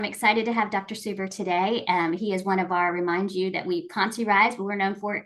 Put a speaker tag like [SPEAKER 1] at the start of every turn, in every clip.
[SPEAKER 1] I'm excited to have Dr. Suber today. He is one of our, remind you that we, ConsciRise, we're known for,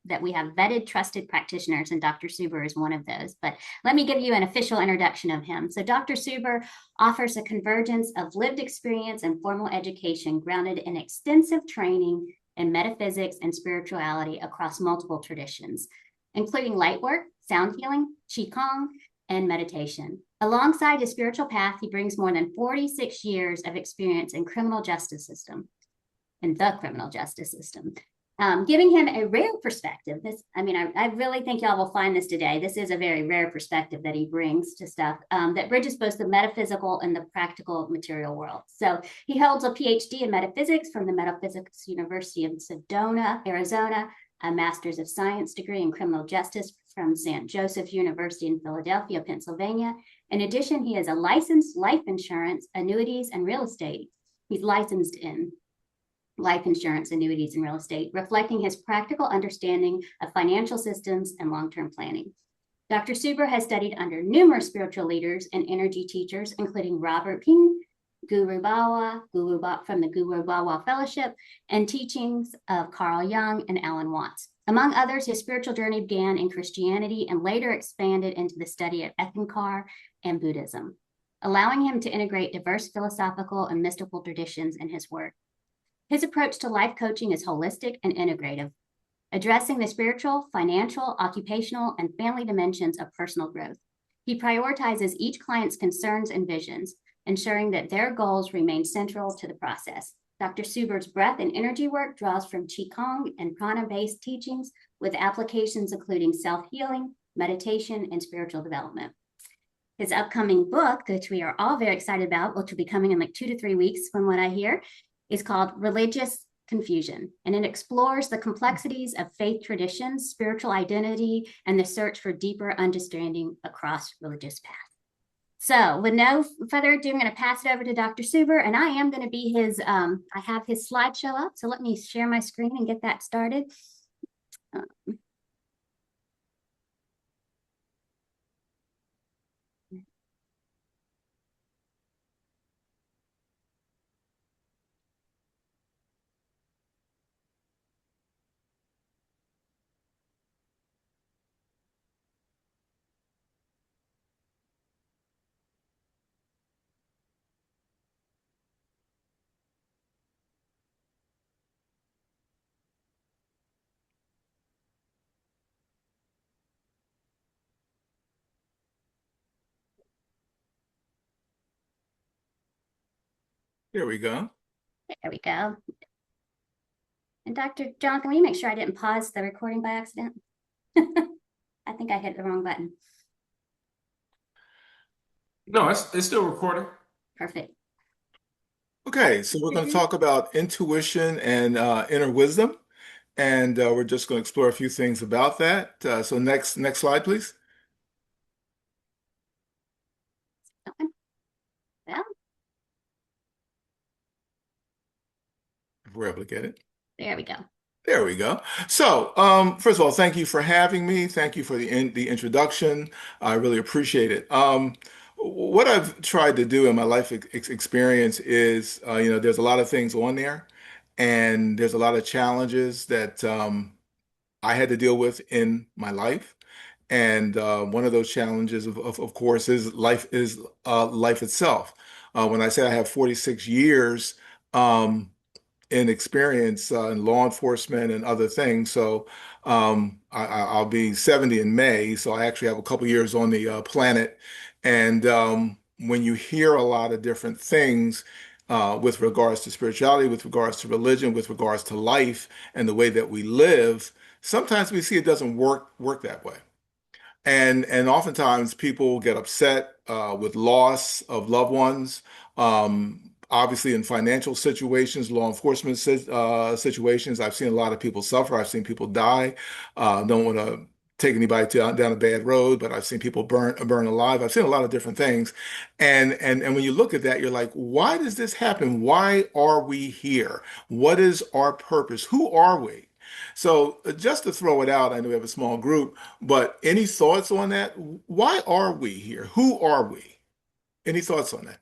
[SPEAKER 1] that we have vetted, trusted practitioners, and Dr. Suber is one of those. But let me give you an official introduction of him. So Dr. Suber offers a convergence of lived experience and formal education grounded in extensive training in metaphysics and spirituality across multiple traditions, including light work, sound healing, qigong, and meditation. Alongside his spiritual path, he brings more than 46 years of experience in the criminal justice system, giving him a rare perspective. I really think y'all will find this today. This is a very rare perspective that he brings to stuff that bridges both the metaphysical and the practical material world. So he holds a PhD in metaphysics from the Metaphysics University of Sedona, Arizona, a Master's of Science degree in criminal justice from St. Joseph University in Philadelphia, Pennsylvania. In addition, he is a licensed life insurance, annuities, and real estate. He's licensed in life insurance, annuities, and real estate, reflecting his practical understanding of financial systems and long-term planning. Dr. Suber has studied under numerous spiritual leaders and energy teachers, including Robert Ping, Guru Bawa from the Guru Bawa Fellowship, and teachings of Carl Jung and Alan Watts. Among others, his spiritual journey began in Christianity and later expanded into the study of Ekankar and Buddhism, allowing him to integrate diverse philosophical and mystical traditions in his work. His approach to life coaching is holistic and integrative, addressing the spiritual, financial, occupational, and family dimensions of personal growth. He prioritizes each client's concerns and visions, ensuring that their goals remain central to the process. Dr. Suber's breath and energy work draws from Qigong and prana-based teachings with applications including self-healing, meditation, and spiritual development. His upcoming book, which we are all very excited about, which will be coming in like 2 to 3 weeks from what I hear, is called Religious Confusion, and it explores the complexities of faith traditions, spiritual identity, and the search for deeper understanding across religious paths. So with no further ado, I'm going to pass it over to Dr. Suber, and I am going to be his, I have his slideshow up, so let me share my screen and get that started.
[SPEAKER 2] Here we go.
[SPEAKER 1] There we go. And Dr. Jonathan, will you make sure I didn't pause the recording by accident? I think I hit the wrong button.
[SPEAKER 2] No, it's still recording.
[SPEAKER 1] Perfect.
[SPEAKER 2] Okay, so we're going to talk about intuition and inner wisdom, and we're just going to explore a few things about that. So next slide, please.
[SPEAKER 1] Well,
[SPEAKER 2] If we're able to get it.
[SPEAKER 1] there we go.
[SPEAKER 2] There we go. So, first of all, thank you for having me. Thank you for the introduction. I really appreciate it. What I've tried to do in my life experience is, there's a lot of things on there, and there's a lot of challenges that I had to deal with in my life. And one of those challenges, of course, is life itself. When I say I have 46 years, in experience in law enforcement and other things. So I'll be 70 in May. So I actually have a couple years on the planet. And when you hear a lot of different things with regards to spirituality, with regards to religion, with regards to life and the way that we live, sometimes we see it doesn't work that way. And oftentimes people get upset with loss of loved ones. Obviously, in financial situations, law enforcement situations, I've seen a lot of people suffer. I've seen people die. Don't want to take anybody down a bad road, but I've seen people burn alive. I've seen a lot of different things. And when you look at that, you're like, why does this happen? Why are we here? What is our purpose? Who are we? So just to throw it out, I know we have a small group, but any thoughts on that? Why are we here? Who are we? Any thoughts on that?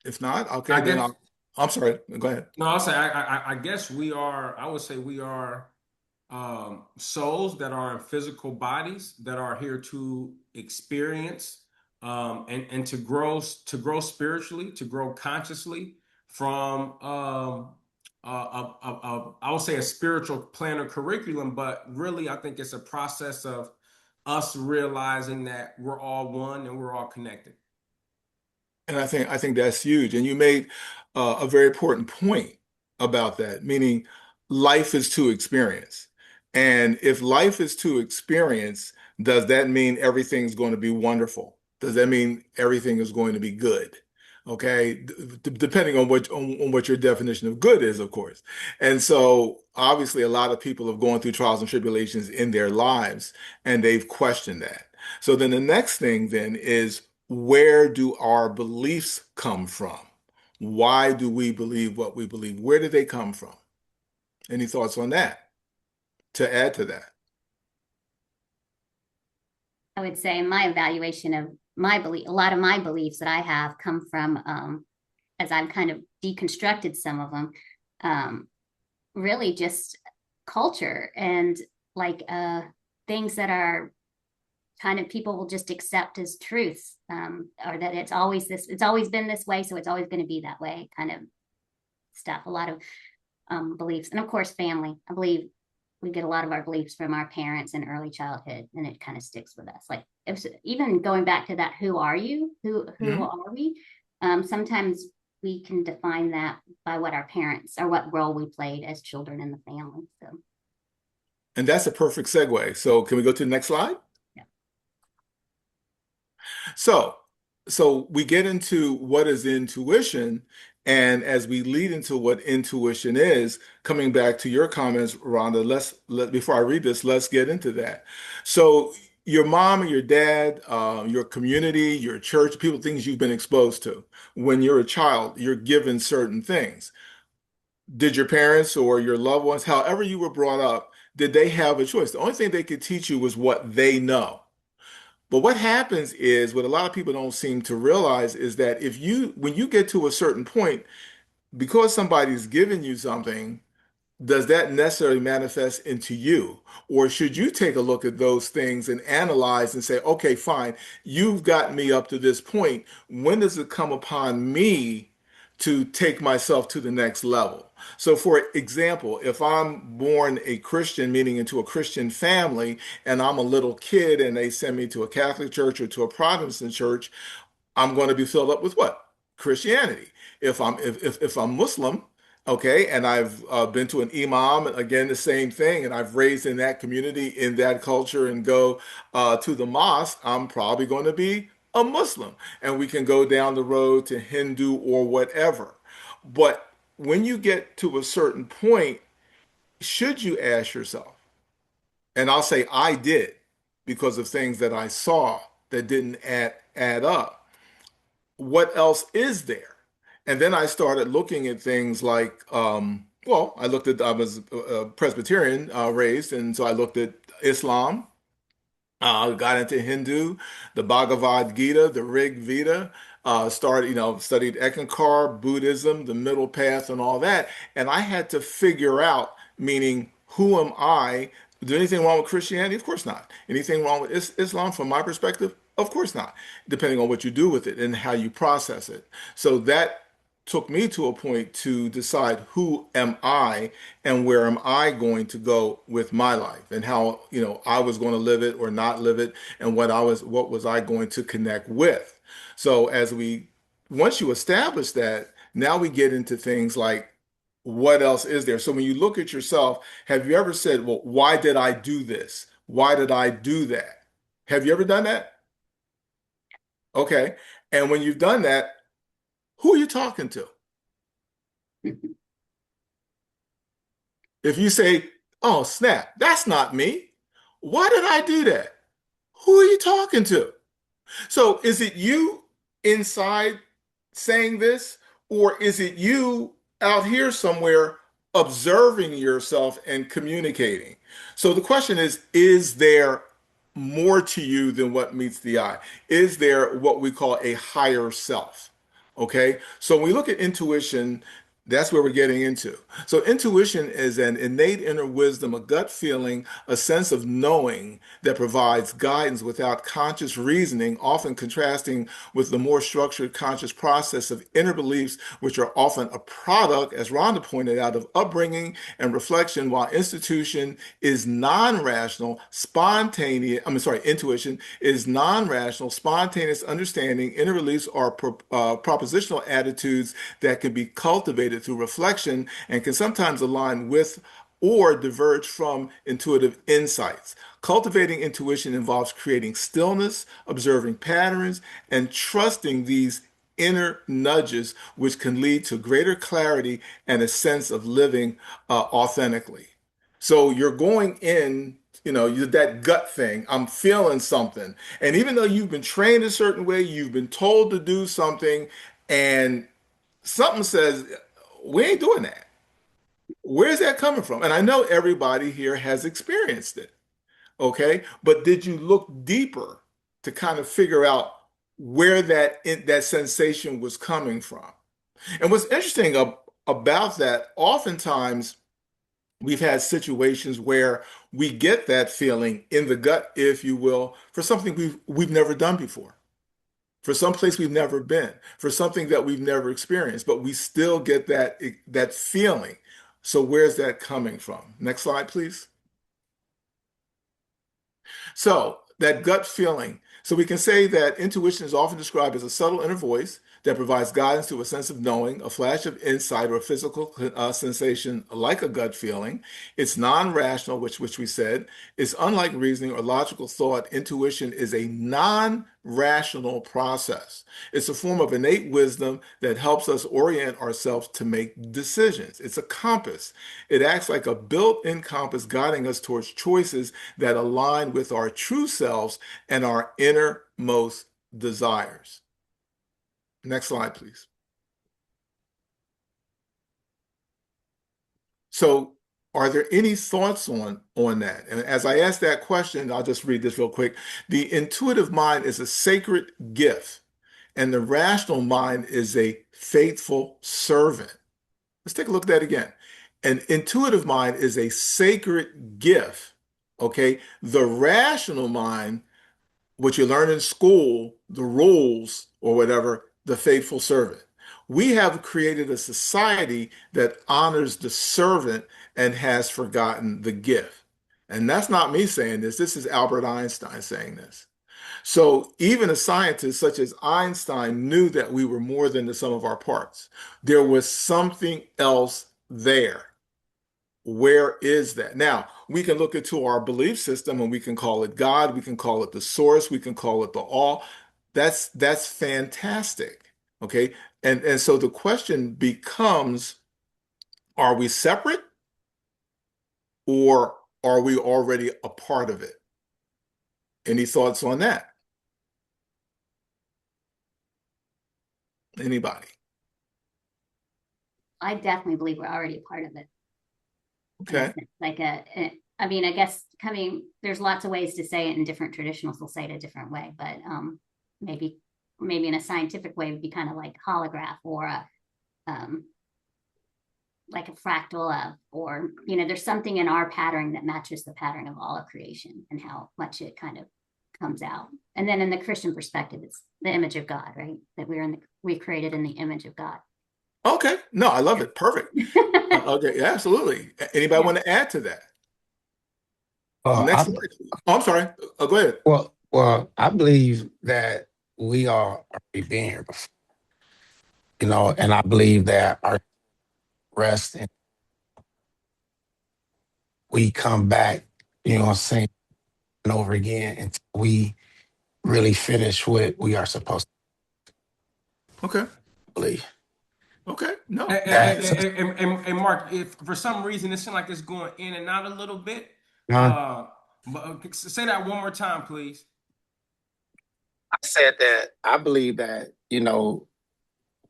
[SPEAKER 2] If not, okay,
[SPEAKER 3] I
[SPEAKER 2] then
[SPEAKER 3] guess
[SPEAKER 2] I'm sorry. Go ahead.
[SPEAKER 3] no, I'll say I guess we are. I would say we are souls that are in physical bodies that are here to experience and to grow spiritually, to grow consciously from I would say a spiritual plan or curriculum, but really I think it's a process of us realizing that we're all one and we're all connected.
[SPEAKER 2] And I think that's huge. And you made a very important point about that, meaning life is to experience. And if life is to experience, does that mean everything's going to be wonderful? Does that mean everything is going to be good? Okay, depending on what your definition of good is, of course. And so obviously a lot of people have gone through trials and tribulations in their lives and they've questioned that. So then the next thing then is, where do our beliefs come from? Why do we believe what we believe? Where do they come from? Any thoughts on that to add to that?
[SPEAKER 1] I would say my evaluation of my belief, a lot of my beliefs that I have come from, as I've kind of deconstructed some of them, um, really just culture and like things that are kind of people will just accept as truths, or that it's always been this way, so it's always going to be that way kind of stuff. A lot of beliefs, and of course family. I believe we get a lot of our beliefs from our parents in early childhood, and it kind of sticks with us. Like if, even going back to that, who are you? Who
[SPEAKER 2] Mhm.
[SPEAKER 1] are we? Sometimes we can define that by what our parents or what role we played as children in the family. So
[SPEAKER 2] And that's a perfect segue. So can we go to the next slide?
[SPEAKER 1] yeah.
[SPEAKER 2] So, so we get into what is intuition, and as we lead into what intuition is, coming back to your comments, Rhonda, before I read this, let's get into that. So, your mom and your dad, your community, your church, people, things you've been exposed to. When you're a child, you're given certain things. Did your parents or your loved ones, however you were brought up, did they have a choice? The only thing they could teach you was what they know. But what happens is, what a lot of people don't seem to realize is that when you get to a certain point, because somebody's given you something, does that necessarily manifest into you? Or should you take a look at those things and analyze and say, okay, fine, you've gotten me up to this point. When does it come upon me to take myself to the next level? So, for example, if I'm born a Christian, meaning into a Christian family, and I'm a little kid and they send me to a Catholic church or to a Protestant church, I'm going to be filled up with what? Christianity. If I'm Muslim, okay, and I've been to an imam, again the same thing, and I've raised in that community, in that culture, and go to the mosque, I'm probably going to be a Muslim, and we can go down the road to Hindu or whatever. But when you get to a certain point, should you ask yourself, and I'll say I did because of things that I saw that didn't add up, what else is there? And then I started looking at things like, well, I was Presbyterian raised, and so I looked at Islam, got into Hindu, the Bhagavad Gita, the Rig Veda, studied Ekankar, Buddhism, the Middle Path, and all that. And I had to figure out, meaning, who am I? Is there anything wrong with Christianity? Of course not. Anything wrong with Islam from my perspective? Of course not, depending on what you do with it and how you process it. So that took me to a point to decide, who am I and where am I going to go with my life, and how, I was going to live it or not live it, and what was I going to connect with. So once you establish that, now we get into things like, what else is there? So when you look at yourself, have you ever said, well, why did I do this? Why did I do that? Have you ever done that? Okay. And when you've done that, who are you talking to? If you say, oh, snap, that's not me. Why did I do that? Who are you talking to? So is it you inside saying this, or is it you out here somewhere observing yourself and communicating? So the question is there more to you than what meets the eye? Is there what we call a higher self? Okay. So when we look at intuition, that's where we're getting into. So intuition is an innate inner wisdom, a gut feeling, a sense of knowing that provides guidance without conscious reasoning, often contrasting with the more structured conscious process of inner beliefs, which are often a product, as Rhonda pointed out, of upbringing and reflection, while institution is non-rational, spontaneous, intuition is non-rational, spontaneous understanding. Inner beliefs are propositional attitudes that can be cultivated through reflection and can sometimes align with or diverge from intuitive insights. Cultivating intuition involves creating stillness, observing patterns, and trusting these inner nudges, which can lead to greater clarity and a sense of living authentically. So you're going in, that gut thing. I'm feeling something. And even though you've been trained a certain way, you've been told to do something, and something says, we ain't doing that. Where's that coming from? And I know everybody here has experienced it. Okay. But did you look deeper to kind of figure out where that sensation was coming from? And what's interesting about that, oftentimes we've had situations where we get that feeling in the gut, if you will, for something we've never done before, for some place we've never been, for something that we've never experienced, but we still get that feeling. So where's that coming from? Next slide, please. So that gut feeling. So we can say that intuition is often described as a subtle inner voice that provides guidance to a sense of knowing, a flash of insight, or a physical sensation like a gut feeling. It's non-rational, which we said. It's unlike reasoning or logical thought. Intuition is a non-rational process. It's a form of innate wisdom that helps us orient ourselves to make decisions. It's a compass. It acts like a built-in compass guiding us towards choices that align with our true selves and our innermost desires. Next slide, please. So are there any thoughts on that? And as I ask that question, I'll just read this real quick. The intuitive mind is a sacred gift, and the rational mind is a faithful servant. Let's take a look at that again. An intuitive mind is a sacred gift, okay? The rational mind, what you learn in school, the rules or whatever, the faithful servant. We have created a society that honors the servant and has forgotten the gift. And that's not me saying this. This is Albert Einstein saying this. So even a scientist such as Einstein knew that we were more than the sum of our parts. There was something else there. Where is that? Now, we can look into our belief system and we can call it God, we can call it the source, we can call it the all. That's fantastic. Okay. And so the question becomes, are we separate or are we already a part of it? Any thoughts on that? Anybody?
[SPEAKER 1] I definitely believe we're already a part of it.
[SPEAKER 2] Okay.
[SPEAKER 1] Like I mean, I guess there's lots of ways to say it, and different traditionals will say it a different way, but maybe in a scientific way would be kind of like holograph or like a fractal of, or, there's something in our pattern that matches the pattern of all of creation and how much it kind of comes out. And then in the Christian perspective, it's the image of God, right? That we're created in the image of God.
[SPEAKER 2] Okay. No, I love it. Perfect. Okay. Yeah, absolutely. Anybody want to add to that? Next slide. Oh, I'm sorry. Go ahead.
[SPEAKER 4] Well, I believe that we are already been here before, and I believe that our rest and we come back, saying over again until we really finish what we are supposed
[SPEAKER 2] Okay.
[SPEAKER 4] to believe.
[SPEAKER 2] Okay. No.
[SPEAKER 3] And Mark, if for some reason it seems like it's going in and out a little bit, but say that one more time, please.
[SPEAKER 4] I said that I believe that,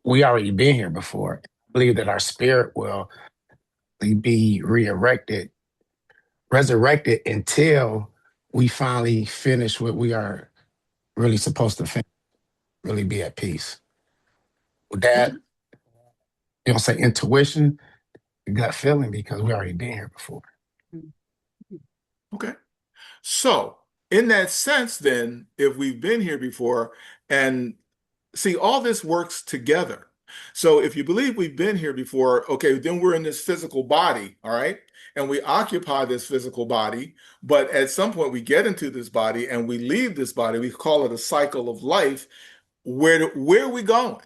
[SPEAKER 4] we already been here before. I believe that our spirit will be resurrected until we finally finish what we are really supposed to finish, really be at peace that, you know, say intuition, gut feeling, because we already been here before.
[SPEAKER 2] Okay. So, in that sense, then, if we've been here before, and see, all this works together. So, if you believe we've been here before, okay, then we're in this physical body, all right? And we occupy this physical body, but at some point we get into this body and we leave this body. We call it a cycle of life. Where are we going?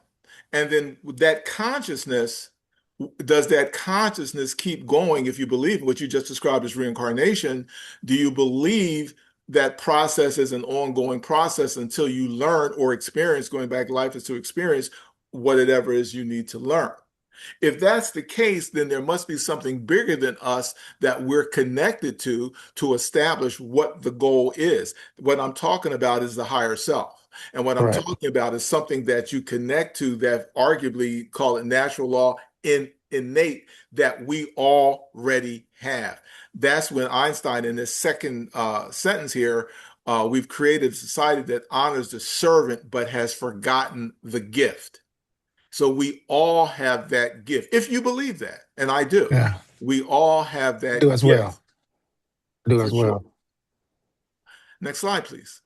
[SPEAKER 2] And then that consciousness, does that consciousness keep going? If you believe what you just described as reincarnation, do you believe that process is an ongoing process until you learn or experience? Going back, life is to experience whatever it is you need to learn. If that's the case, then there must be something bigger than us that we're connected to establish what the goal is. What I'm talking about is the higher self. And what I'm
[SPEAKER 4] Right.
[SPEAKER 2] talking about is something that you connect to, that arguably, call it natural law, innate, that we already have. That's when Einstein, in this second sentence here, we've created a society that honors the servant but has forgotten the gift. So we all have that gift, if you believe that, and I do.
[SPEAKER 4] Yeah.
[SPEAKER 2] We all have
[SPEAKER 4] I do
[SPEAKER 2] that
[SPEAKER 4] as
[SPEAKER 2] gift,
[SPEAKER 4] well. I do
[SPEAKER 2] for
[SPEAKER 4] as
[SPEAKER 2] sure.
[SPEAKER 4] well.
[SPEAKER 2] Next slide, please.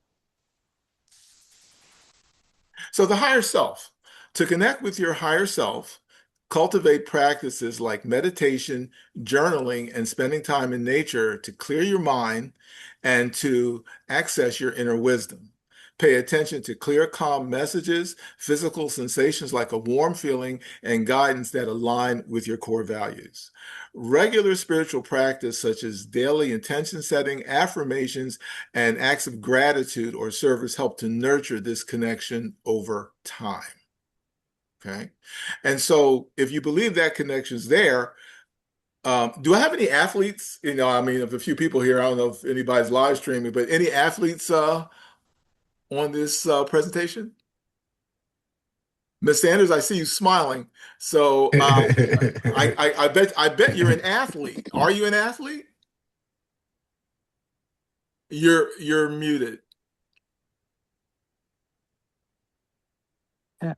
[SPEAKER 2] So the higher self. To connect with your higher self, cultivate practices like meditation, journaling, and spending time in nature to clear your mind and to access your inner wisdom. Pay attention to clear, calm messages, physical sensations like a warm feeling, and guidance that align with your core values. Regular spiritual practice, such as daily intention setting, affirmations, and acts of gratitude or service, help to nurture this connection over time. Okay. And so if you believe that connection's there, do I have any athletes? You know, I mean, of a few people here, I don't know if anybody's live streaming, but any athletes on this presentation? Ms. Sanders, I see you smiling. So I bet you're an athlete. Are you an athlete? You're muted.
[SPEAKER 5] Yeah.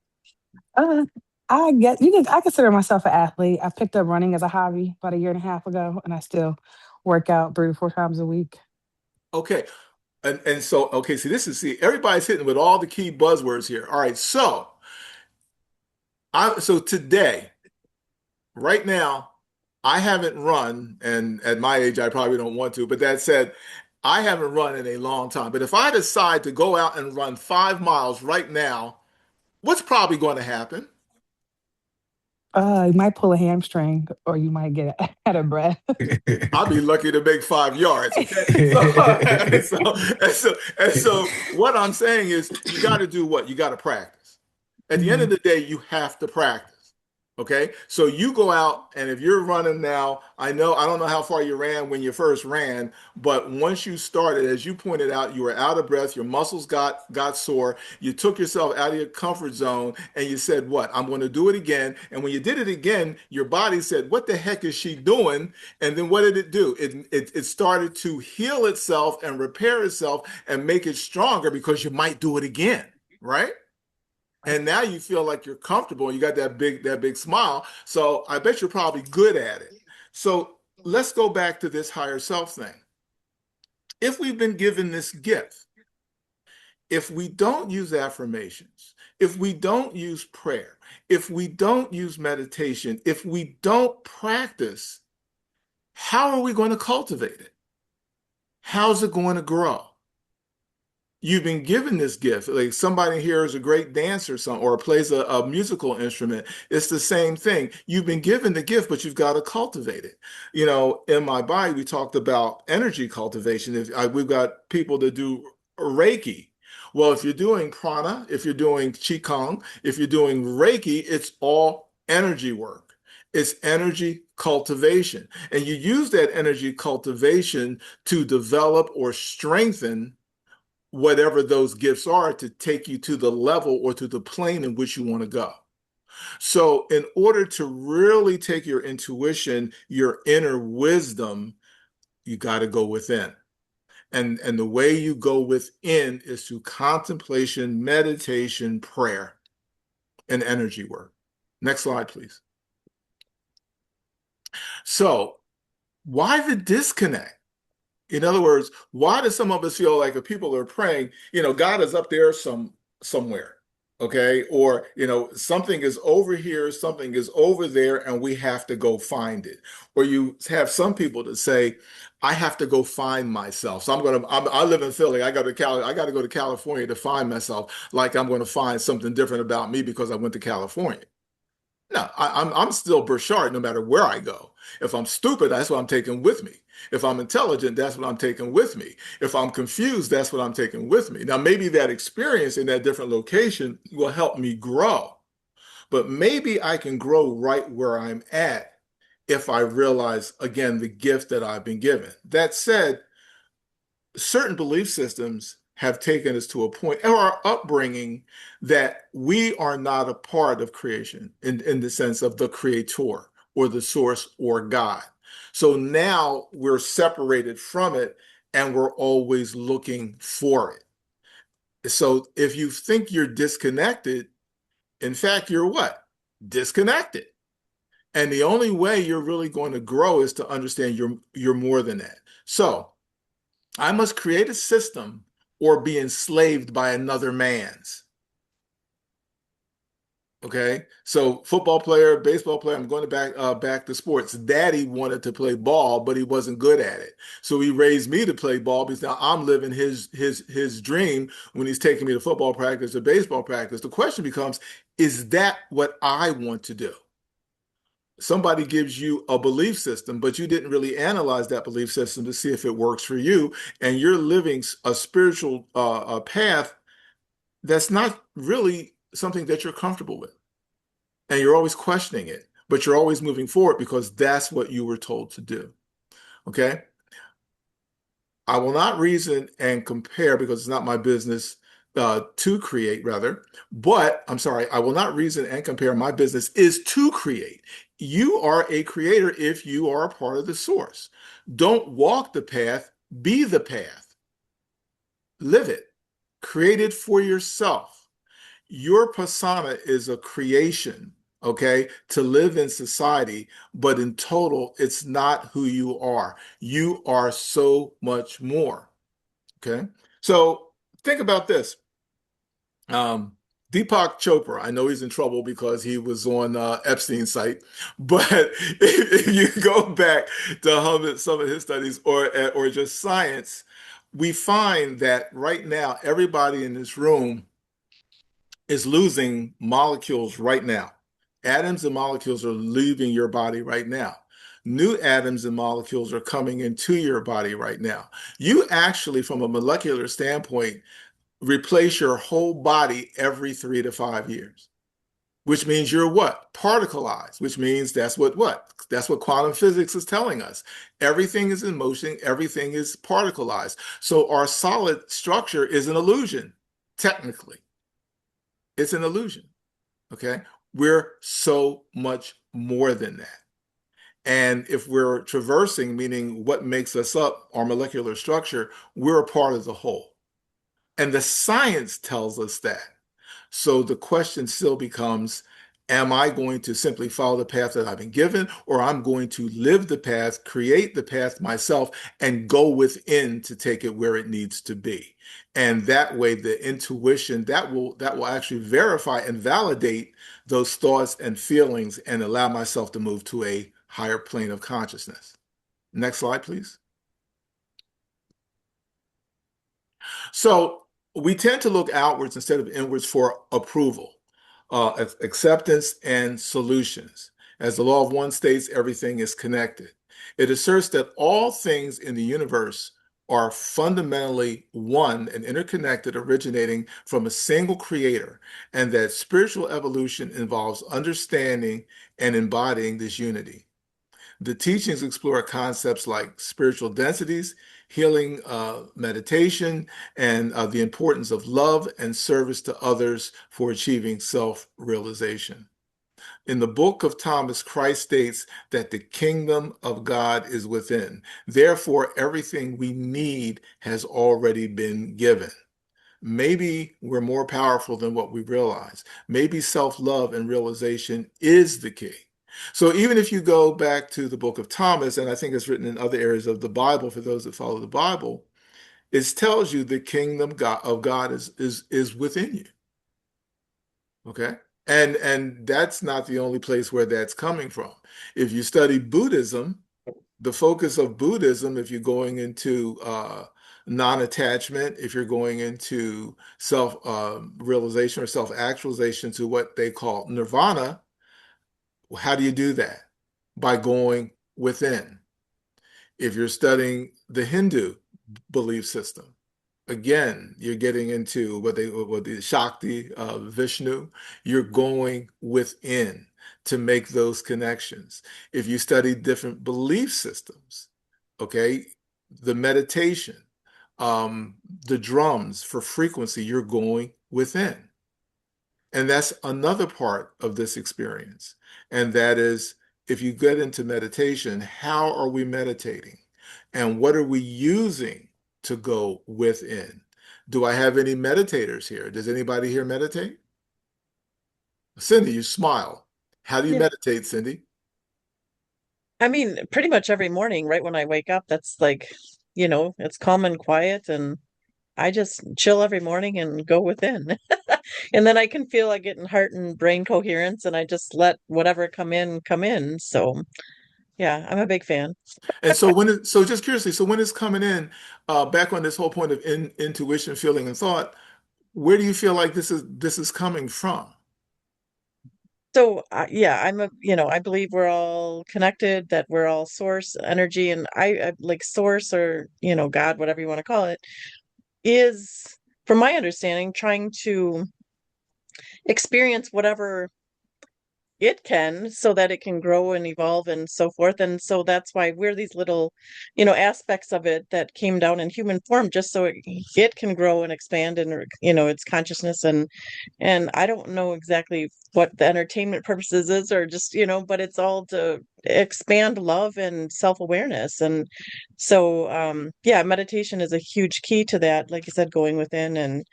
[SPEAKER 5] Uh, I get you can I consider myself an athlete. I picked up running as a hobby about a year and a half ago, and I still work out 3 to 4 times a week.
[SPEAKER 2] Okay. And so, okay, see, everybody's hitting with all the key buzzwords here. All right, so today, right now, I haven't run, and at my age, I probably don't want to, but that said, I haven't run in a long time. But if I decide to go out and run 5 miles right now, what's probably going to happen?
[SPEAKER 5] You might pull a hamstring, or you might get out of breath.
[SPEAKER 2] I'll be lucky to make 5 yards. Okay. So what I'm saying is you got to do what? You got to practice. At the end of
[SPEAKER 5] Mhm.
[SPEAKER 2] the day, you have to practice. Okay. So you go out, and if you're running now, I don't know how far you ran when you first ran, but once you started, as you pointed out, you were out of breath, your muscles got sore, you took yourself out of your comfort zone, and you said, what? I'm going to do it again. And when you did it again, your body said, what the heck is she doing? And then what did it do? It started to heal itself and repair itself and make it stronger, because you might do it again, right? And now you feel like you're comfortable and you got that big smile. So I bet you're probably good at it. So let's go back to this higher self thing. If we've been given this gift, if we don't use affirmations, if we don't use prayer, if we don't use meditation, if we don't practice, how are we going to cultivate it? How's it going to grow? You've been given this gift. Like, somebody here is a great dancer, or plays a musical instrument. It's the same thing. You've been given the gift, but you've got to cultivate it. You know, in my body, we talked about energy cultivation. We've got people that do Reiki. Well, if you're doing prana, if you're doing Qigong, if you're doing Reiki, it's all energy work. It's energy cultivation. And you use that energy cultivation to develop or strengthen whatever those gifts are, to take you to the level or to the plane in which you want to go. So, in order to really take your intuition, your inner wisdom, you got to go within. And the way you go within is through contemplation, meditation, prayer, and energy work. Next slide, please. So why the disconnect? In other words, why do some of us feel like if people are praying, God is up there somewhere, okay? Or, something is over here, something is over there, and we have to go find it. Or you have some people that say, I have to go find myself. So I live in Philly. I got to go to California to find myself, like I'm going to find something different about me because I went to California. No, I'm still Berchard no matter where I go. If I'm stupid, that's what I'm taking with me. If I'm intelligent, that's what I'm taking with me. If I'm confused, that's what I'm taking with me. Now, maybe that experience in that different location will help me grow, but maybe I can grow right where I'm at if I realize, again, the gift that I've been given. That said, certain belief systems have taken us to a point, or our upbringing, that we are not a part of creation in the sense of the creator or the source or God. So now we're separated from it and we're always looking for it. So if you think you're disconnected, in fact, you're what? Disconnected. And the only way you're really going to grow is to understand you're more than that. So I must create a system or be enslaved by another man's. Okay, so football player, baseball player. I'm going back to sports. Daddy wanted to play ball, but he wasn't good at it. So he raised me to play ball because now I'm living his dream when he's taking me to football practice or baseball practice. The question becomes, is that what I want to do? Somebody gives you a belief system, but you didn't really analyze that belief system to see if it works for you, and you're living a spiritual path that's not really something that you're comfortable with. And you're always questioning it, but you're always moving forward because that's what you were told to do. Okay? I will not reason and compare because it's not my business to create, rather. But I'm sorry, I will not reason and compare. My business is to create. You are a creator if you are a part of the source. Don't walk the path, be the path. Live it. Create it for yourself. Your persona is a creation, okay, to live in society, but in total, it's not who you are. You are so much more, okay? So think about this. Deepak Chopra, I know he's in trouble because he was on Epstein's site, but if you go back to some of his studies or just science, we find that right now, everybody in this room is losing molecules right now. Atoms and molecules are leaving your body right now. New atoms and molecules are coming into your body right now. You actually, from a molecular standpoint, replace your whole body every 3 to 5 years, which means you're what? Particleized, which means that's what? That's what quantum physics is telling us. Everything is in motion, everything is particleized. So our solid structure is an illusion, technically. It's an illusion, okay? We're so much more than that. And if we're traversing, meaning what makes us up, our molecular structure, we're a part of the whole. And the science tells us that. So the question still becomes, am I going to simply follow the path that I've been given, or I'm going to live the path, create the path myself, and go within to take it where it needs to be? And that way, the intuition that will actually verify and validate those thoughts and feelings and allow myself to move to a higher plane of consciousness. Next slide, please. So we tend to look outwards instead of inwards for approval, acceptance, and solutions. As the law of one states, everything is connected. It asserts that all things in the universe are fundamentally one and interconnected, originating from a single creator, and that spiritual evolution involves understanding and embodying this unity. The teachings explore concepts like spiritual densities, healing, meditation, and the importance of love and service to others for achieving self-realization. In the book of Thomas, Christ states that the kingdom of God is within. Therefore, everything we need has already been given. maybe we're more powerful than what we realize. Maybe self-love and realization is the key. So even if you go back to the book of Thomas, and I think it's written in other areas of the Bible for those that follow the Bible, it tells you the kingdom of God is within you. Okay. And that's not the only place where that's coming from. If you study Buddhism, the focus of Buddhism, if you're going into non-attachment, if you're going into self-realization or self-actualization to what they call nirvana, how do you do that? By going within. If you're studying the Hindu belief system, again, you're getting into what the Shakti, Vishnu. You're going within to make those connections. If you study different belief systems, okay, the meditation, the drums for frequency, you're going within. And that's another part of this experience. And that is, if you get into meditation, how are we meditating? And what are we using to go within? Do I have any meditators here? Does anybody here meditate? Cindy, you smile. How do you
[SPEAKER 6] Yeah.
[SPEAKER 2] meditate, Cindy?
[SPEAKER 6] I mean, pretty much every morning, right when I wake up, that's like, it's calm and quiet, and I just chill every morning and go within. And then I can feel I get in heart and brain coherence, and I just let whatever come in, come in. So, yeah, I'm a big fan.
[SPEAKER 2] And so so just curiously, so when it's coming in, back on this whole point of intuition, feeling, and thought, where do you feel like this is coming from?
[SPEAKER 6] So, yeah, I believe we're all connected, that we're all source energy, and I like source, or, God, whatever you want to call it, is, from my understanding, trying to experience whatever it can, so that it can grow and evolve and so forth. And so that's why we're these little, aspects of it that came down in human form, just so it can grow and expand, and, its consciousness. And I don't know exactly what the entertainment purposes is, or just, but it's all to expand love and self-awareness. And so, yeah, meditation is a huge key to that, like you said, going within, and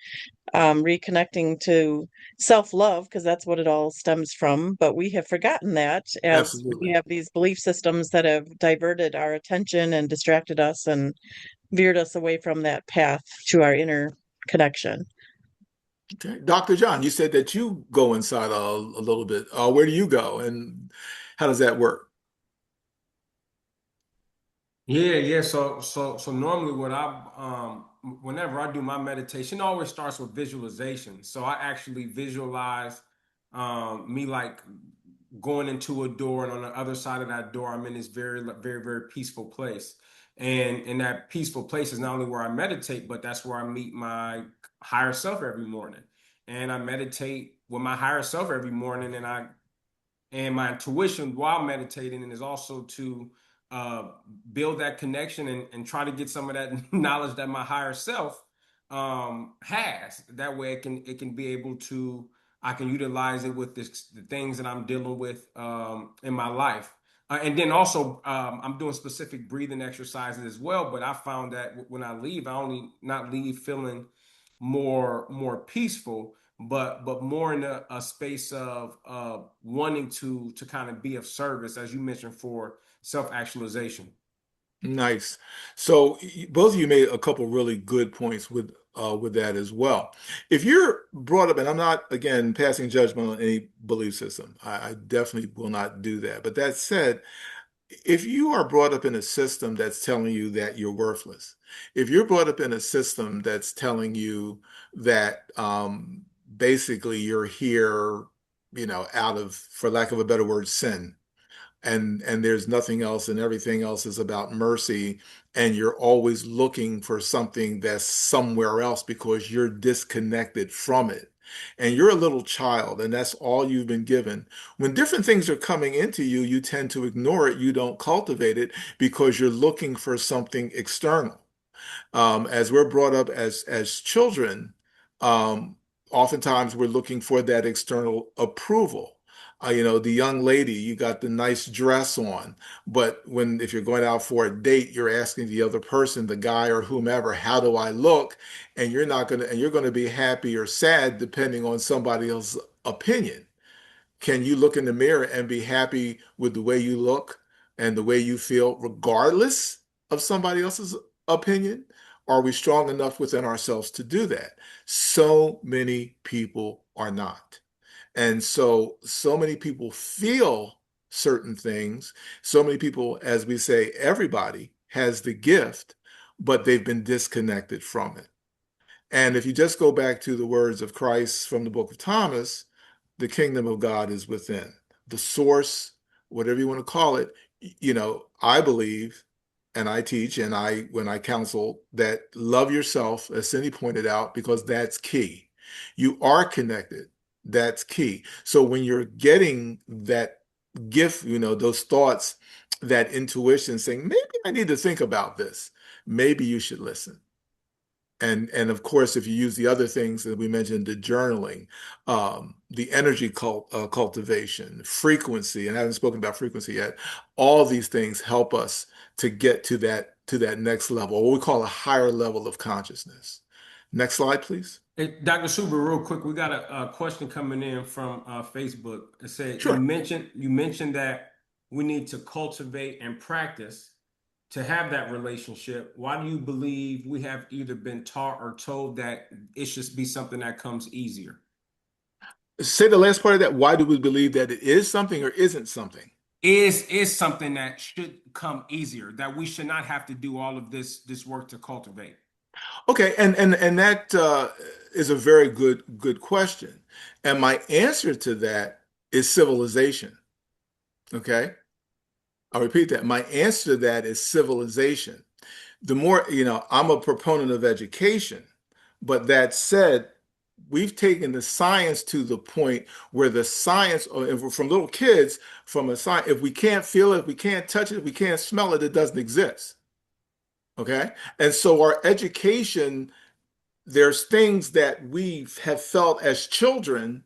[SPEAKER 6] reconnecting to self-love, because that's what it all stems from. But we have forgotten that, as we
[SPEAKER 2] Absolutely.
[SPEAKER 6] have these belief systems that have diverted our attention and distracted us and veered us away from that path to our inner connection.
[SPEAKER 2] Okay. Dr. John, you said that you go inside a little bit. Where do you go and how does that work?
[SPEAKER 3] Yeah. So normally whenever I do my meditation, it always starts with visualization. So I actually visualize me like going into a door, and on the other side of that door, I'm in this very, very, very peaceful place. And in that peaceful place is not only where I meditate, but that's where I meet my higher self every morning. And I meditate with my higher self every morning, and my intuition while meditating, and is also to uh, build that connection, and try to get some of that knowledge that my higher self has. That way, it can be able to, I can utilize it with the things that I'm dealing with in my life. And then also, I'm doing specific breathing exercises as well. But I found that when I leave, I only not leave feeling more peaceful, but more in a space of wanting to kind of be of service, as you mentioned, for self-actualization.
[SPEAKER 2] Nice. So both of you made a couple really good points with that as well. If you're brought up, and I'm not again passing judgment on any belief system, I definitely will not do that. But that said, if you are brought up in a system that's telling you that you're worthless, if you're brought up in a system that's telling you that basically you're here, out of, for lack of a better word, sin, and there's nothing else, and everything else is about mercy, and you're always looking for something that's somewhere else because you're disconnected from it, and you're a little child and that's all you've been given. When different things are coming into you, you tend to ignore it, you don't cultivate it because you're looking for something external. As we're brought up as children, um, oftentimes we're looking for that external approval. The young lady, you got the nice dress on, but if you're going out for a date, you're asking the other person, the guy or whomever, how do I look? And you're gonna be happy or sad depending on somebody else's opinion. Can you look in the mirror and be happy with the way you look and the way you feel, regardless of somebody else's opinion? Are we strong enough within ourselves to do that? So many people are not. And so many people feel certain things. So many people, as we say, everybody has the gift, but they've been disconnected from it. And if you just go back to the words of Christ from the book of Thomas, the kingdom of God is within. The source, whatever you want to call it, I believe and I teach and when I counsel that love yourself, as Cindy pointed out, because that's key. You are connected. That's key. So when you're getting that gift, those thoughts, that intuition saying, maybe I need to think about this, maybe you should listen. And of course, if you use the other things that we mentioned, the journaling, the energy cultivation, frequency, and I haven't spoken about frequency yet, all these things help us to get to that next level, what we call a higher level of consciousness. Next slide, please.
[SPEAKER 3] Hey, Dr. Suber, real quick, we got a question coming in from Facebook. It said
[SPEAKER 2] Sure.
[SPEAKER 3] you mentioned that we need to cultivate and practice to have that relationship. Why do you believe we have either been taught or told that it should be something that comes easier?
[SPEAKER 2] Say the last part of that. Why do we believe that it is something or isn't something?
[SPEAKER 3] Is something that should come easier, that we should not have to do all of this work to cultivate.
[SPEAKER 2] Okay, and that is a very good question. And my answer to that is civilization. Okay, I'll repeat that. My answer to that is civilization. The more, I'm a proponent of education, but that said, we've taken the science to the point where the science, from little kids, from a science, if we can't feel it, if we can't touch it, if we can't smell it, it doesn't exist. Okay, and so our education, there's things that we have felt as children,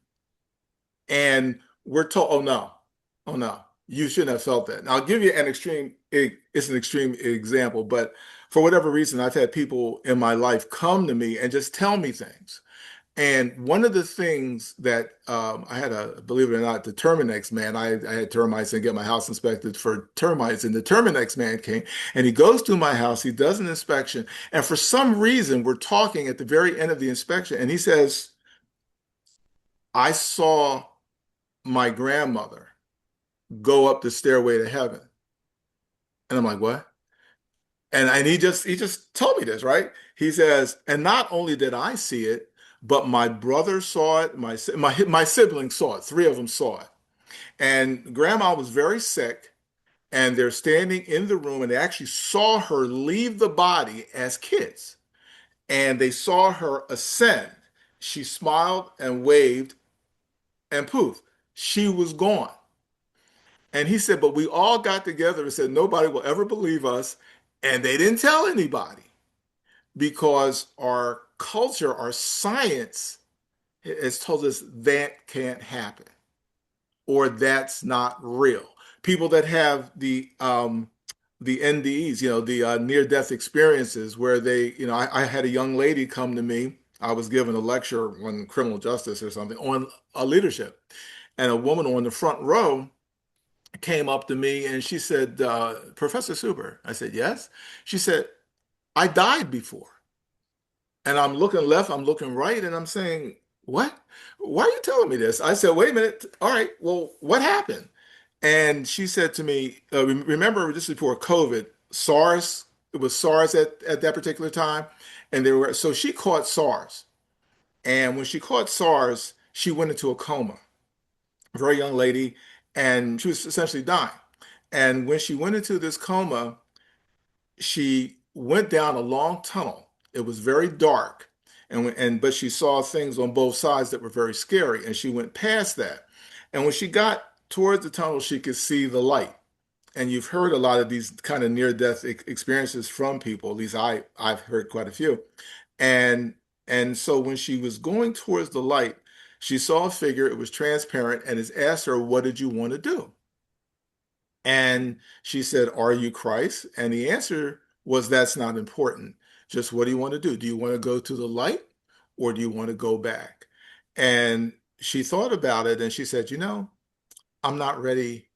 [SPEAKER 2] and we're told, oh no, you shouldn't have felt that. Now, I'll give you it's an extreme example, but for whatever reason, I've had people in my life come to me and just tell me things. And one of the things that I had believe it or not, the Terminex man, I had termites and get my house inspected for termites. And the Terminex man came and he goes through my house, he does an inspection. And for some reason, we're talking at the very end of the inspection. And he says, I saw my grandmother go up the stairway to heaven. And I'm like, what? And he just told me this, right? He says, and not only did I see it, but my brother saw it, my siblings saw it, three of them saw it. And grandma was very sick, and they're standing in the room, and they actually saw her leave the body as kids. And they saw her ascend. She smiled and waved, and poof, she was gone. And he said, but we all got together and said, nobody will ever believe us. And they didn't tell anybody because our culture, our science has told us that can't happen or that's not real. People that have the NDEs, the near-death experiences where I had a young lady come to me. I was giving a lecture on criminal justice or something on leadership. And a woman on the front row came up to me and she said, Professor Suber. I said, yes. She said, I died before. And I'm looking left, I'm looking right, and I'm saying, what? Why are you telling me this? I said, wait a minute. All right, well, what happened? And she said to me, remember this is before COVID, SARS, it was SARS at that particular time. And so she caught SARS. And when she caught SARS, she went into a coma, a very young lady, and she was essentially dying. And when she went into this coma, she went down a long tunnel. It was very dark, but she saw things on both sides that were very scary, and she went past that. And when she got towards the tunnel, she could see the light. And you've heard a lot of these kind of near-death experiences from people. At least I've heard quite a few. And so when she was going towards the light, She saw a figure, it was transparent, and it asked her, what did you want to do? And she said, are you Christ? And the answer was, that's not important. Just what do you want to do? Do you want to go to the light or do you want to go back? And she thought about it and she said, I'm not ready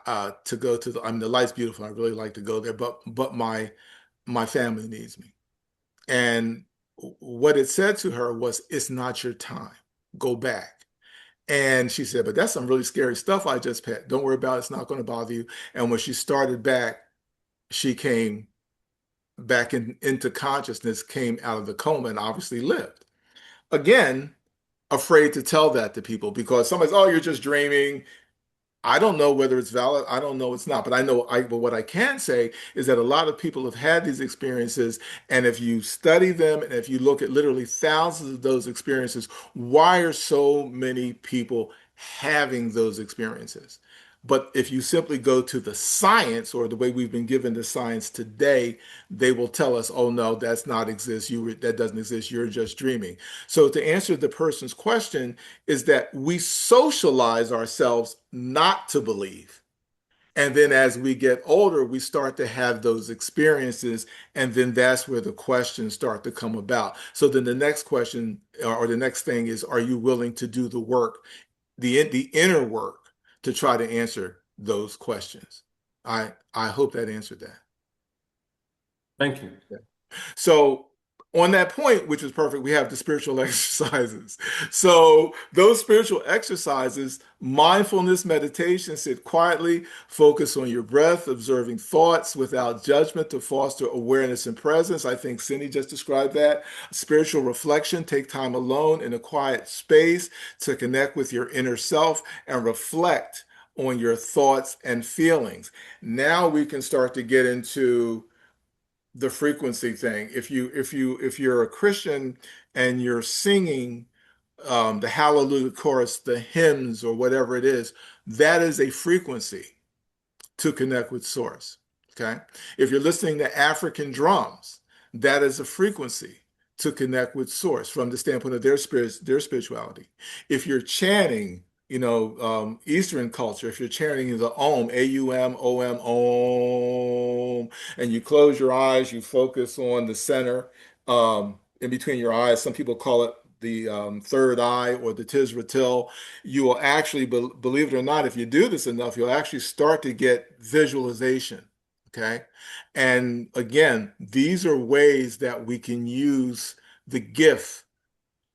[SPEAKER 2] to go to I mean, the light's beautiful. I really like to go there, but my family needs me. And what it said to her was, it's not your time. Go back. And she said, but that's some really scary stuff I just pet. Don't worry about it. It's not going to bother you. And when she started back, she came back into consciousness, came out of the coma, and obviously lived. Again, afraid to tell that to people because somebody's, oh, you're just dreaming. I don't know whether it's valid. I don't know it's not, but but what I can say is that a lot of people have had these experiences. And if you study them and if you look at literally thousands of those experiences, why are so many people having those experiences? But if you simply go to the science or the way we've been given the science today, they will tell us, oh no, that's not exist. That doesn't exist. You're just dreaming. So to answer the person's question is that we socialize ourselves not to believe. And then as we get older, we start to have those experiences. And then that's where the questions start to come about. So then the next question or the next thing is, are you willing to do the work, the inner work to try to answer those questions? I hope that answered that.
[SPEAKER 3] Thank you.
[SPEAKER 2] So on that point, which is perfect, we have the spiritual exercises. So those spiritual exercises, mindfulness meditation, sit quietly, focus on your breath, observing thoughts without judgment to foster awareness and presence. I think Cindy just described that. Spiritual reflection, take time alone in a quiet space to connect with your inner self and reflect on your thoughts and feelings. Now we can start to get into the frequency thing. If you're a Christian and you're singing the Hallelujah chorus, the hymns, or whatever it is, that is a frequency to connect with Source. Okay. If you're listening to African drums, that is a frequency to connect with Source from the standpoint of their spirituality. If you're chanting, Eastern culture, if you're chanting the Om, A-U-M, O-M, Om, and you close your eyes, you focus on the center in between your eyes. Some people call it the third eye or the Tizratil. You will actually, believe it or not, if you do this enough, you'll actually start to get visualization. Okay. And again, these are ways that we can use the gift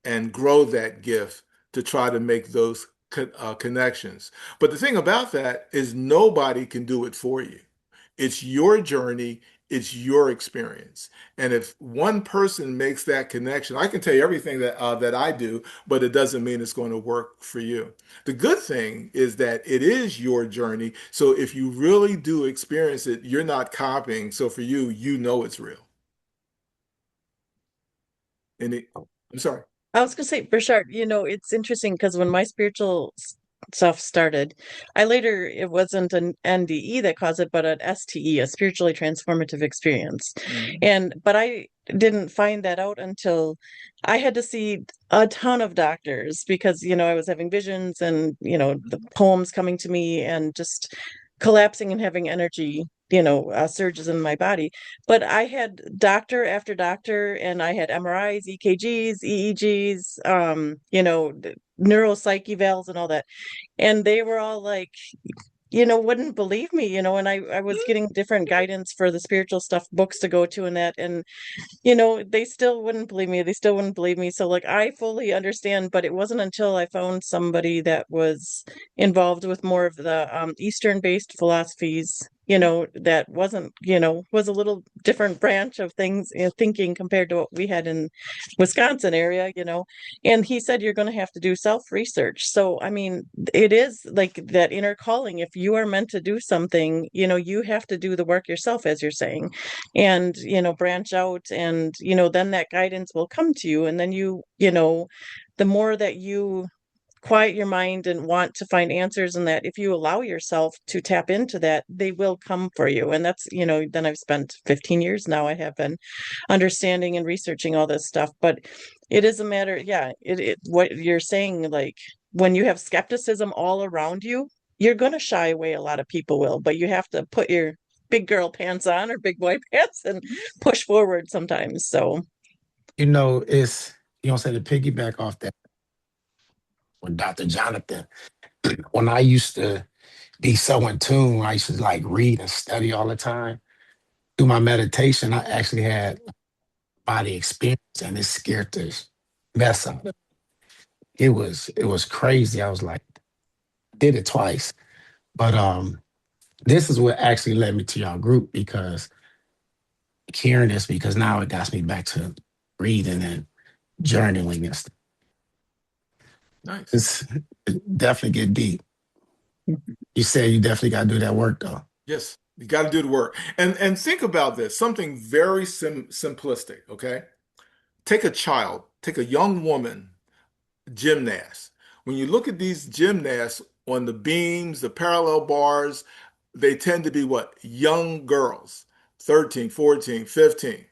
[SPEAKER 2] and grow that gift to try to make those connections. But the thing about that is nobody can do it for you. It's your journey, it's your experience. And if one person makes that connection, I can tell you everything that I do, but it doesn't mean it's going to work for you. The good thing is that it is your journey. So if you really do experience it, you're not copying. So for you, it's real. I'm sorry.
[SPEAKER 6] I was gonna say, Berchard, it's interesting because when my spiritual stuff started, it wasn't an NDE that caused it, but an STE, a spiritually transformative experience. But I didn't find that out until I had to see a ton of doctors because, I was having visions and, the poems coming to me and just collapsing and having energy, surges in my body. But I had doctor after doctor, and I had MRIs, EKGs, EEGs, neuropsych evals and all that. And they were all like, wouldn't believe me, and I was getting different guidance for the spiritual stuff, books to go to and that. And they still wouldn't believe me. They still wouldn't believe me. So like, I fully understand, but it wasn't until I found somebody that was involved with more of the Eastern based philosophies, that wasn't, was a little different branch of things, thinking compared to what we had in Wisconsin area, and he said, you're going to have to do self-research. So, I mean, it is like that inner calling. If you are meant to do something, you have to do the work yourself, as you're saying, and, branch out, and, then that guidance will come to you. And then the more that you quiet your mind and want to find answers, and that if you allow yourself to tap into that, they will come for you. And that's, then I've spent 15 years now, I have been understanding and researching all this stuff. But it is a matter, yeah, what you're saying, like when you have skepticism all around you, you're going to shy away. A lot of people will, but you have to put your big girl pants on or big boy pants and push forward sometimes. So,
[SPEAKER 4] It's, say to piggyback off that with Dr. Jonathan, when I used to be so in tune, I used to like read and study all the time. Through my meditation, I actually had body experience, and it scared the mess out of me. It was crazy. I was like, did it twice. But this is what actually led me to y'all group, because hearing this, because now it got me back to reading and journaling and stuff.
[SPEAKER 2] Nice.
[SPEAKER 4] It's definitely get deep. You said you definitely got to do that work though.
[SPEAKER 2] Yes, you got to do the work. And think about this, something very simplistic, okay? Take a child, take a young woman, gymnast. When you look at these gymnasts on the beams, the parallel bars, they tend to be what? Young girls, 13, 14, 15.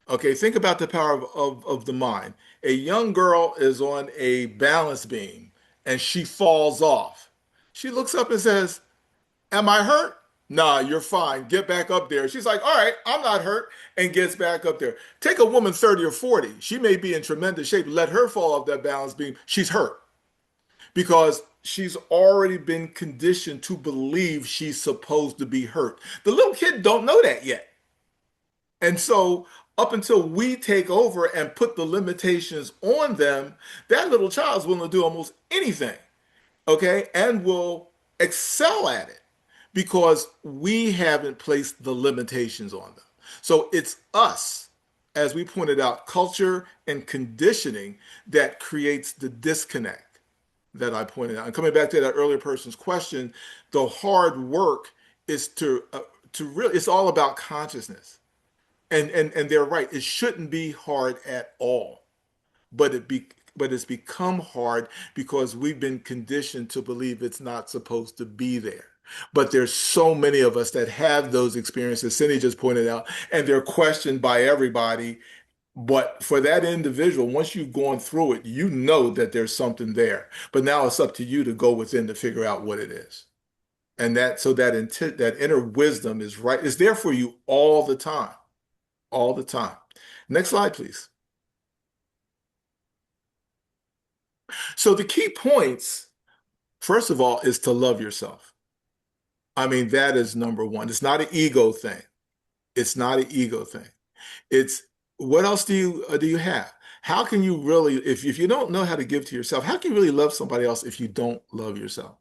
[SPEAKER 2] Okay, think about the power of the mind. A young girl is on a balance beam and she falls off. She looks up and says, am I hurt? Nah, you're fine. Get back up there. She's like, all right, I'm not hurt, and gets back up there. Take a woman 30 or 40. She may be in tremendous shape. Let her fall off that balance beam. She's hurt because she's already been conditioned to believe she's supposed to be hurt. The little kid don't know that yet. And so up until we take over and put the limitations on them, that little child's willing to do almost anything, okay, and will excel at it because we haven't placed the limitations on them. So it's us, as we pointed out, culture and conditioning that creates the disconnect that I pointed out. And coming back to that earlier person's question, the hard work is to really, it's all about consciousness. And they're right. It shouldn't be hard at all, but it's become hard because we've been conditioned to believe it's not supposed to be there. But there's so many of us that have those experiences, Cindy just pointed out, and they're questioned by everybody. But for that individual, once you've gone through it, you know that there's something there. But now it's up to you to go within to figure out what it is. And that inner wisdom is right, is there for you all the time. All the time. Next slide, please. So the key points, first of all, is to love yourself. I mean, that is number one. It's not an ego thing. It's not an ego thing. It's what else do you have? How can you really, if you don't know how to give to yourself, how can you really love somebody else if you don't love yourself?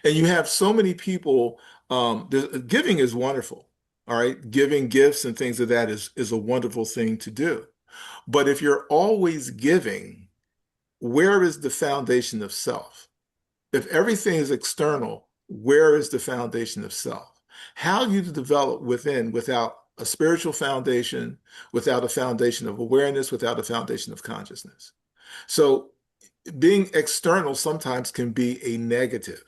[SPEAKER 2] And you have so many people, giving is wonderful. All right. Giving gifts and things of that is a wonderful thing to do. But if you're always giving, where is the foundation of self? If everything is external, where is the foundation of self? How do you develop within without a spiritual foundation, without a foundation of awareness, without a foundation of consciousness? So being external sometimes can be a negative.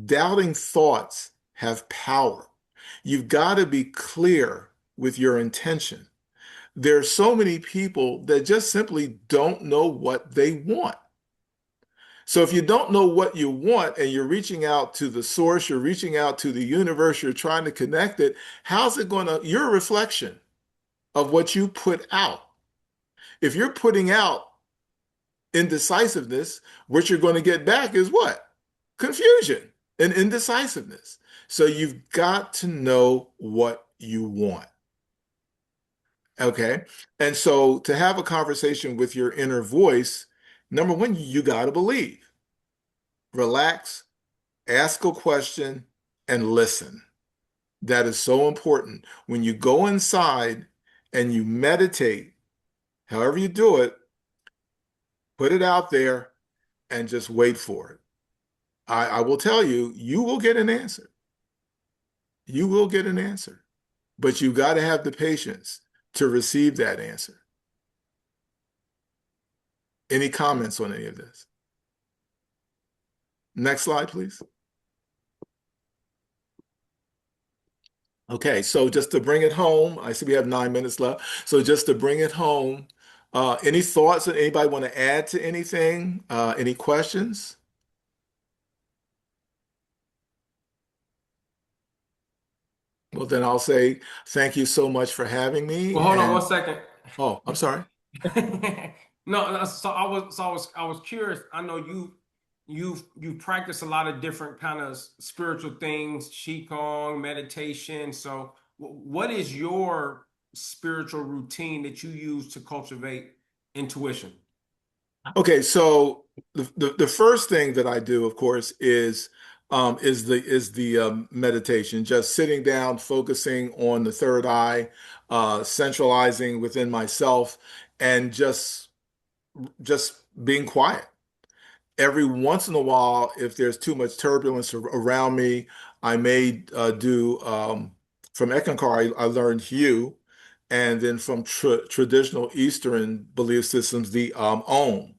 [SPEAKER 2] Doubting thoughts have power. You've got to be clear with your intention. There are so many people that just simply don't know what they want. So if you don't know what you want and you're reaching out to the source, you're reaching out to the universe, you're trying to connect it, how's it going to, you're a reflection of what you put out. If you're putting out indecisiveness, what you're going to get back is what? Confusion and indecisiveness. So you've got to know what you want. Okay. And so to have a conversation with your inner voice, number one, you got to believe. Relax, ask a question, and listen. That is so important. When you go inside and you meditate, however you do it, put it out there and just wait for it. I will tell you, you will get an answer. You will get an answer. But you got to have the patience to receive that answer. Any comments on any of this? Next slide, please. Okay, so just to bring it home, I see we have 9 minutes left. So just to bring it home, any thoughts that anybody want to add to anything? Any questions? Well, then I'll say thank you so much for having me.
[SPEAKER 3] Well, hold on one
[SPEAKER 2] And
[SPEAKER 3] second.
[SPEAKER 2] oh, I'm sorry.
[SPEAKER 3] No, I was curious. I know you practice a lot of different kind of spiritual things, qigong, meditation. So, what is your spiritual routine that you use to cultivate intuition?
[SPEAKER 2] Okay, so the first thing that I do, of course, is the meditation, just sitting down, focusing on the third eye, centralizing within myself, and just being quiet. Every once in a while, if there's too much turbulence around me, I may do from Ekankar, I learned Hugh, and then from traditional Eastern belief systems, the Om,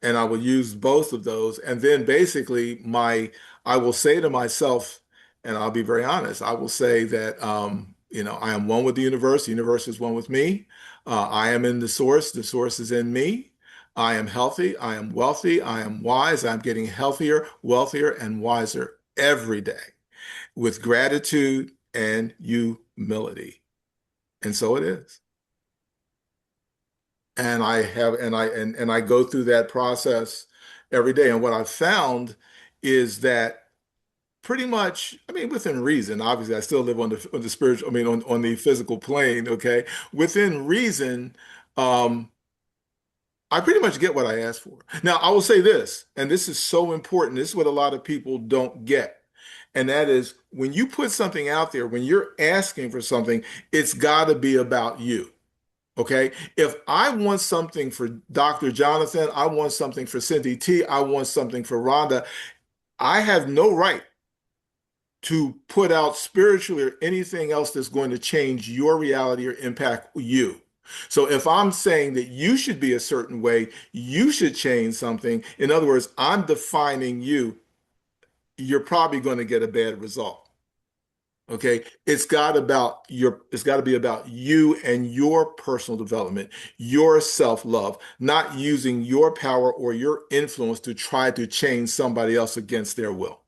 [SPEAKER 2] and I will use both of those. And then basically I will say to myself, and I'll be very honest, I will say that, I am one with the universe is one with me. I am in the source is in me. I am healthy, I am wealthy, I am wise, I'm getting healthier, wealthier, and wiser every day with gratitude and humility. And so it is. And I have and I go through that process every day. And what I've found is that pretty much, I mean, within reason, obviously I still live on the spiritual, I mean on the physical plane, okay? Within reason, um, I pretty much get what I ask for. Now, I will say this, and this is so important. This is what a lot of people don't get. And that is when you put something out there, when you're asking for something, it's got to be about you. Okay. If I want something for Dr. Jonathan, I want something for Cindy T, I want something for Rhonda, I have no right to put out spiritually or anything else that's going to change your reality or impact you. So if I'm saying that you should be a certain way, you should change something. In other words, I'm defining you, you're probably going to get a bad result. Okay, it's got to be about you and your personal development, your self-love, not using your power or your influence to try to change somebody else against their will.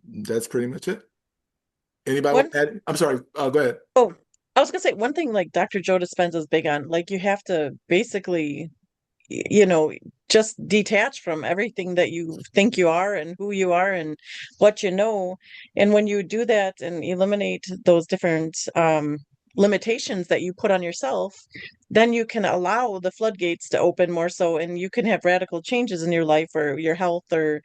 [SPEAKER 2] That's pretty much it. Anybody want
[SPEAKER 6] One,
[SPEAKER 2] to add? I'm sorry, go ahead.
[SPEAKER 6] oh, I was gonna say one thing like Dr. Joe Dispenza is big on, like you have to basically you know, just detach from everything that you think you are and who you are and what you know. And when you do that and eliminate those different limitations that you put on yourself, then you can allow the floodgates to open more so, and you can have radical changes in your life or your health or,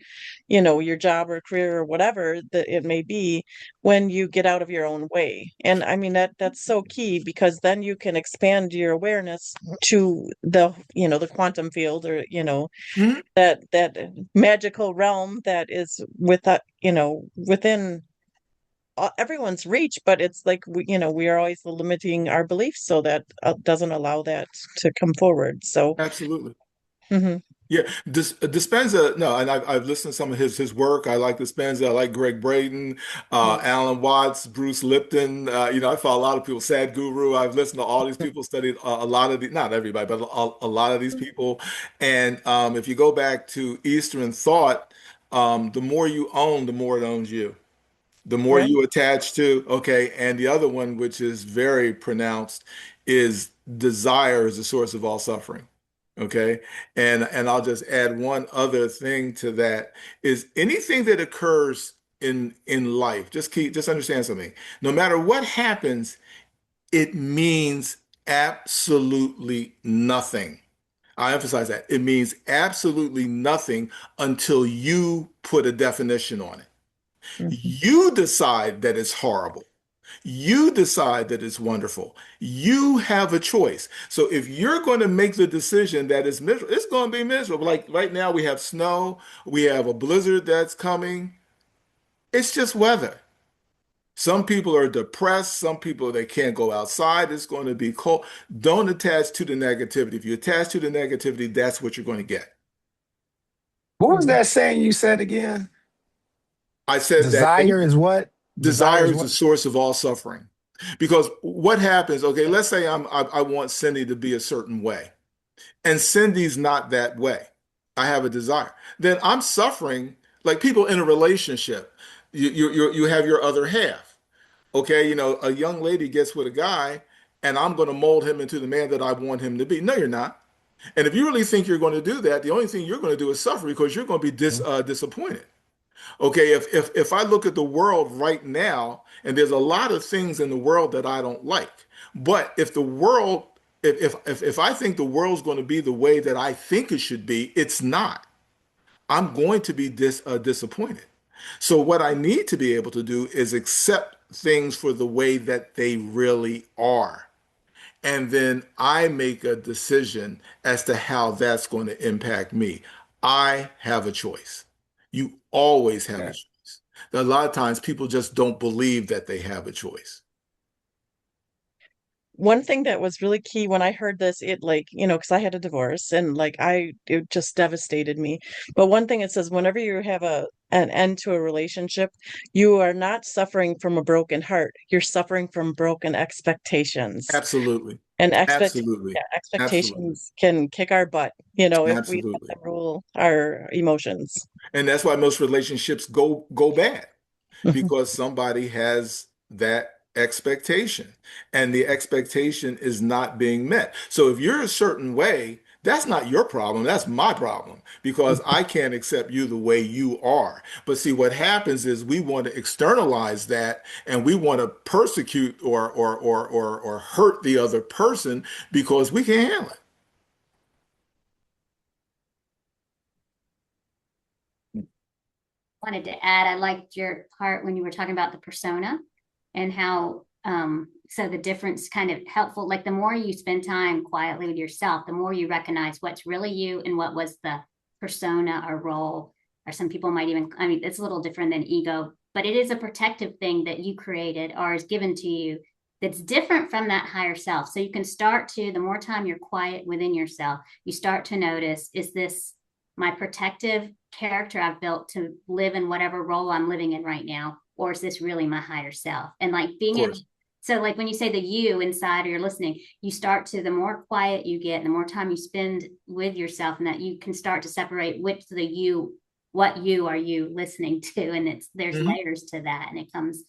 [SPEAKER 6] your job or career or whatever that it may be when you get out of your own way. And I mean that's so key because then you can expand your awareness to the quantum field or
[SPEAKER 2] Mhm.
[SPEAKER 6] that magical realm that is within everyone's reach, but it's like we are always limiting our beliefs so that doesn't allow that to come forward. So
[SPEAKER 2] Absolutely.
[SPEAKER 6] mhm,
[SPEAKER 2] Yeah, Dispenza. No, and I've listened to some of his work. I like Dispenza. I like Greg Braden,
[SPEAKER 6] yeah,
[SPEAKER 2] Alan Watts, Bruce Lipton. I follow a lot of people. Sadhguru. I've listened to all these people. Studied a lot of the, not everybody, but a lot of these people. And if you go back to Eastern thought, the more you own, the more it owns you. The more
[SPEAKER 6] right.
[SPEAKER 2] you attach to, okay, and the other one, which is very pronounced, is desire is the source of all suffering. Okay. And I'll just add one other thing to that is anything that occurs in life, just understand something. No matter what happens, it means absolutely nothing. I emphasize that. It means absolutely nothing until you put a definition on it.
[SPEAKER 6] Mhm.
[SPEAKER 2] You decide that it's horrible. You decide that it's wonderful. You have a choice. So if you're going to make the decision that it's miserable, it's going to be miserable. Like right now, we have snow, we have a blizzard that's coming. It's just weather. Some people are depressed. Some people, they can't go outside. It's going to be cold. Don't attach to the negativity. If you attach to the negativity, that's what you're going to get.
[SPEAKER 4] What was that saying you said again?
[SPEAKER 2] I said that
[SPEAKER 4] Desire is what? Desire
[SPEAKER 2] desire
[SPEAKER 4] is
[SPEAKER 2] is the
[SPEAKER 4] what?
[SPEAKER 2] source of all suffering. Because what happens, okay, let's say I want Cindy to be a certain way, and Cindy's not that way. I have a desire. Then I'm suffering like people in a relationship. You have your other half. Okay, a young lady gets with a guy, and I'm going to mold him into the man that I want him to be. No, you're not. And if you really think you're going to do that, the only thing you're going to do is suffer because you're going to be disappointed. Okay, if I look at the world right now, and there's a lot of things in the world that I don't like, but if the world, if I think the world's going to be the way that I think it should be, it's not. I'm going to be disappointed. So what I need to be able to do is accept things for the way that they really are. And then I make a decision as to how that's going to impact me. I have a choice. You always have a
[SPEAKER 4] Yeah.
[SPEAKER 2] choice. A lot of times people just don't believe that they have a choice.
[SPEAKER 6] One thing that was really key when I heard this, it like, because I had a divorce and like it just devastated me. But one thing it says, whenever you have an end to a relationship, you are not suffering from a broken heart. You're suffering from broken expectations.
[SPEAKER 2] Absolutely.
[SPEAKER 6] And
[SPEAKER 2] Absolutely. Absolutely.
[SPEAKER 6] expectations can kick our butt, if we let
[SPEAKER 2] Absolutely.
[SPEAKER 6] them rule our emotions.
[SPEAKER 2] And that's why most relationships go bad, because somebody has that expectation and the expectation is not being met. So if you're a certain way, that's not your problem. That's my problem because I can't accept you the way you are. But see, what happens is we want to externalize that and we want to persecute or hurt the other person because we can't handle it.
[SPEAKER 1] Wanted to add, I liked your part when you were talking about the persona and how so the difference kind of helpful, like the more you spend time quietly with yourself, the more you recognize what's really you and what was the persona or role, or some people might even, I mean, it's a little different than ego, but it is a protective thing that you created or is given to you that's different from that higher self. So you can start to, the more time you're quiet within yourself, you start to notice, is this my protective character I've built to live in whatever role I'm living in right now? Or is this really my higher self? And like being
[SPEAKER 2] Of
[SPEAKER 1] able,
[SPEAKER 2] course.
[SPEAKER 1] so like when you say the you inside or you're listening, you start to, the more quiet you get, the more time you spend with yourself, and that you can start to separate which the you, what you are you listening to. And there's
[SPEAKER 2] Mhm.
[SPEAKER 1] layers to that. And it comes,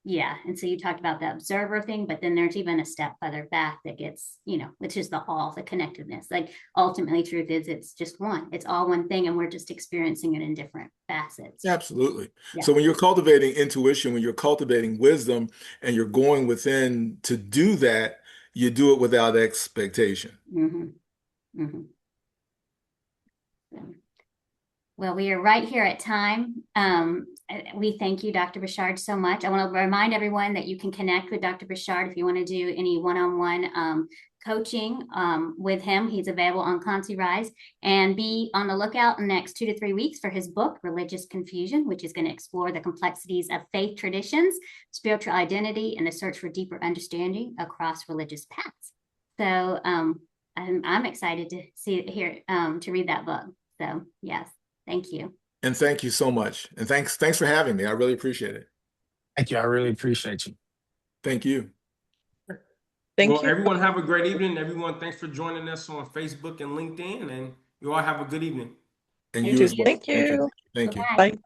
[SPEAKER 1] yeah. And so you talked about the observer thing, but then there's even a step further back that gets, which is the all, the connectedness. Like ultimately truth is it's just one, it's all one thing. And we're just experiencing it in different facets.
[SPEAKER 2] Absolutely.
[SPEAKER 1] Yeah.
[SPEAKER 2] So when you're cultivating intuition, when you're cultivating wisdom and you're going within to do that, you do it without expectation.
[SPEAKER 1] Mm-hmm. Mm-hmm. Well, we are right here at time. We thank you, Dr. Berchard, so much. I want to remind everyone that you can connect with Dr. Berchard if you want to do any one-on-one coaching with him. He's available on ConsciRise, and be on the lookout in the next 2 to 3 weeks for his book, Religious Confusion, which is going to explore the complexities of faith traditions, spiritual identity, and the search for deeper understanding across religious paths. So I'm excited to to read that book. So yes. Thank you.
[SPEAKER 2] And thank you so much. And thanks for having me. I really appreciate it.
[SPEAKER 4] Thank you. I really appreciate you.
[SPEAKER 2] Thank you.
[SPEAKER 6] Thank
[SPEAKER 3] Well,
[SPEAKER 6] you.
[SPEAKER 3] everyone have a great evening. Everyone, thanks for joining us on Facebook and LinkedIn, and you all have a good evening.
[SPEAKER 2] And
[SPEAKER 6] You
[SPEAKER 2] you
[SPEAKER 6] too.
[SPEAKER 2] as well.
[SPEAKER 6] Thank
[SPEAKER 2] Thank you.
[SPEAKER 6] you.
[SPEAKER 2] Thank you.
[SPEAKER 1] Bye-bye.
[SPEAKER 6] Bye.